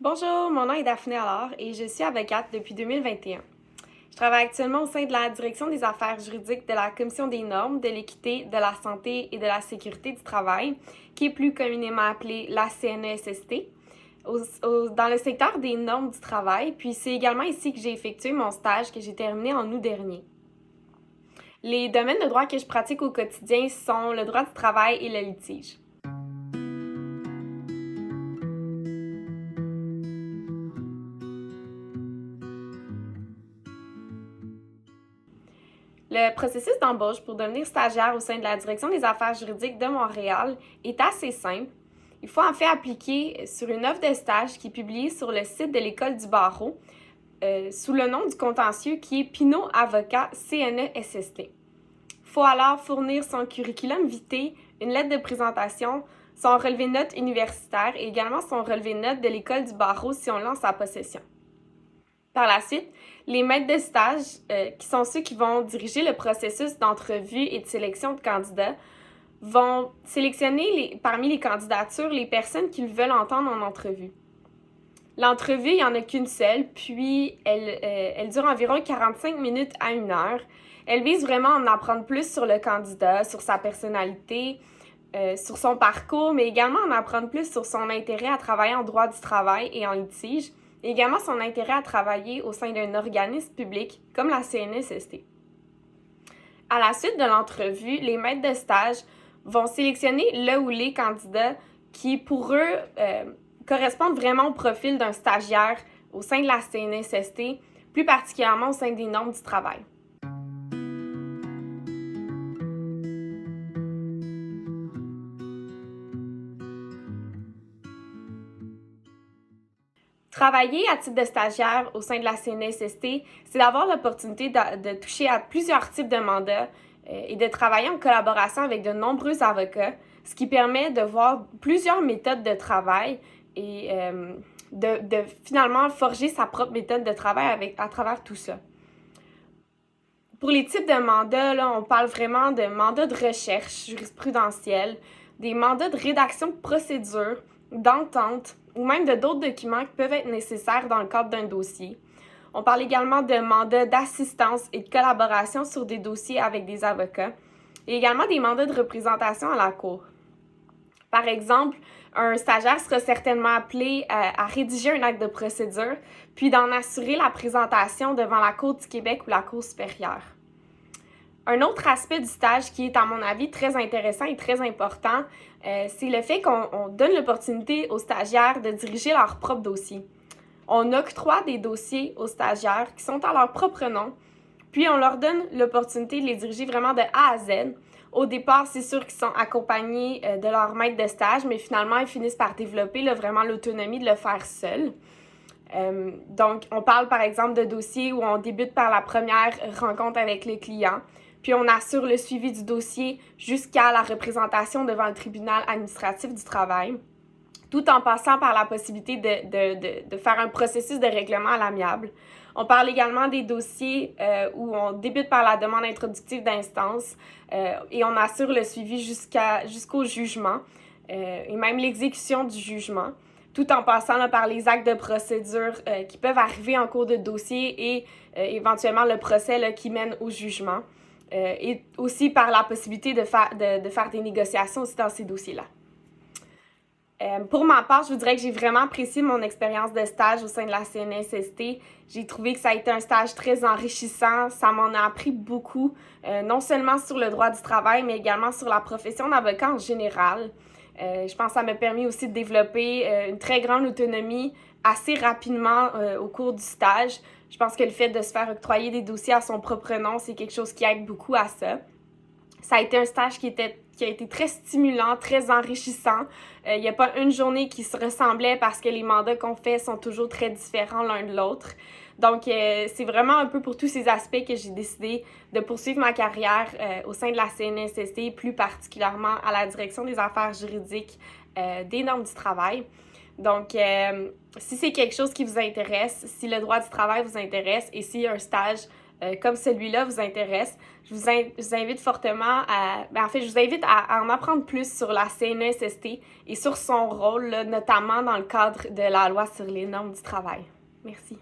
Bonjour, mon nom est Daphné Allard et je suis avocate depuis 2021. Je travaille actuellement au sein de la Direction des affaires juridiques de la Commission des normes, de l'équité, de la santé et de la sécurité du travail, qui est plus communément appelée la CNESST, dans le secteur des normes du travail, puis c'est également ici que j'ai effectué mon stage que j'ai terminé en août dernier. Les domaines de droit que je pratique au quotidien sont le droit du travail et le litige. Le processus d'embauche pour devenir stagiaire au sein de la Direction des affaires juridiques de Montréal est assez simple. Il faut en fait appliquer sur une offre de stage qui est publiée sur le site de l'École du barreau sous le nom du contentieux qui est Pinault Avocat CNESST. Il faut alors fournir son curriculum vitae, une lettre de présentation, son relevé de notes universitaire et également son relevé de notes de l'École du barreau si on lance sa possession. Par la suite, les maîtres de stage, qui sont ceux qui vont diriger le processus d'entrevue et de sélection de candidats, vont sélectionner parmi les candidatures les personnes qu'ils veulent entendre en entrevue. L'entrevue, il n'y en a qu'une seule, puis elle dure environ 45 minutes à 1 heure. Elle vise vraiment à en apprendre plus sur le candidat, sur sa personnalité, sur son parcours, mais également en apprendre plus sur son intérêt à travailler en droit du travail et en litige, et également son intérêt à travailler au sein d'un organisme public comme la CNESST. À la suite de l'entrevue, les maîtres de stage vont sélectionner le ou les candidats qui, pour eux, correspondent vraiment au profil d'un stagiaire au sein de la CNESST, plus particulièrement au sein des normes du travail. Travailler à titre de stagiaire au sein de la CNESST, c'est d'avoir l'opportunité de toucher à plusieurs types de mandats et de travailler en collaboration avec de nombreux avocats, ce qui permet de voir plusieurs méthodes de travail et de finalement forger sa propre méthode de travail à travers tout ça. Pour les types de mandats, là, on parle vraiment de mandats de recherche jurisprudentielle, des mandats de rédaction de procédure, d'entente ou même de d'autres documents qui peuvent être nécessaires dans le cadre d'un dossier. On parle également de mandats d'assistance et de collaboration sur des dossiers avec des avocats et également des mandats de représentation à la cour. Par exemple, un stagiaire sera certainement appelé à rédiger un acte de procédure puis d'en assurer la présentation devant la Cour du Québec ou la Cour supérieure. Un autre aspect du stage qui est, à mon avis, très intéressant et très important, c'est le fait qu'on donne l'opportunité aux stagiaires de diriger leur propre dossier. On octroie des dossiers aux stagiaires qui sont à leur propre nom, puis on leur donne l'opportunité de les diriger vraiment de A à Z. Au départ, c'est sûr qu'ils sont accompagnés de leur maître de stage, mais finalement, ils finissent par développer vraiment l'autonomie de le faire seuls. Donc, on parle par exemple de dossiers où on débute par la première rencontre avec le client, puis on assure le suivi du dossier jusqu'à la représentation devant le tribunal administratif du travail, tout en passant par la possibilité de faire un processus de règlement à l'amiable. On parle également des dossiers où on débute par la demande introductive d'instance et on assure le suivi jusqu'au jugement et même l'exécution du jugement, tout en passant là, par les actes de procédure qui peuvent arriver en cours de dossier et éventuellement le procès là, qui mène au jugement. Et aussi par la possibilité de faire des négociations aussi dans ces dossiers-là. Pour ma part, je vous dirais que j'ai vraiment apprécié mon expérience de stage au sein de la CNESST. J'ai trouvé que ça a été un stage très enrichissant. Ça m'en a appris beaucoup, non seulement sur le droit du travail, mais également sur la profession d'avocat en général. Je pense que ça m'a permis aussi de développer une très grande autonomie assez rapidement au cours du stage. Je pense que le fait de se faire octroyer des dossiers à son propre nom, c'est quelque chose qui aide beaucoup à ça. Ça a été un stage qui a été très stimulant, très enrichissant. Il n'y a pas une journée qui se ressemblait parce que les mandats qu'on fait sont toujours très différents l'un de l'autre. Donc, c'est vraiment un peu pour tous ces aspects que j'ai décidé de poursuivre ma carrière au sein de la CNESST, plus particulièrement à la Direction des affaires juridiques des normes du travail. Donc, si c'est quelque chose qui vous intéresse, si le droit du travail vous intéresse et si un stage comme celui-là vous intéresse, je vous invite fortement je vous invite à en apprendre plus sur la CNESST et sur son rôle, là, notamment dans le cadre de la loi sur les normes du travail. Merci.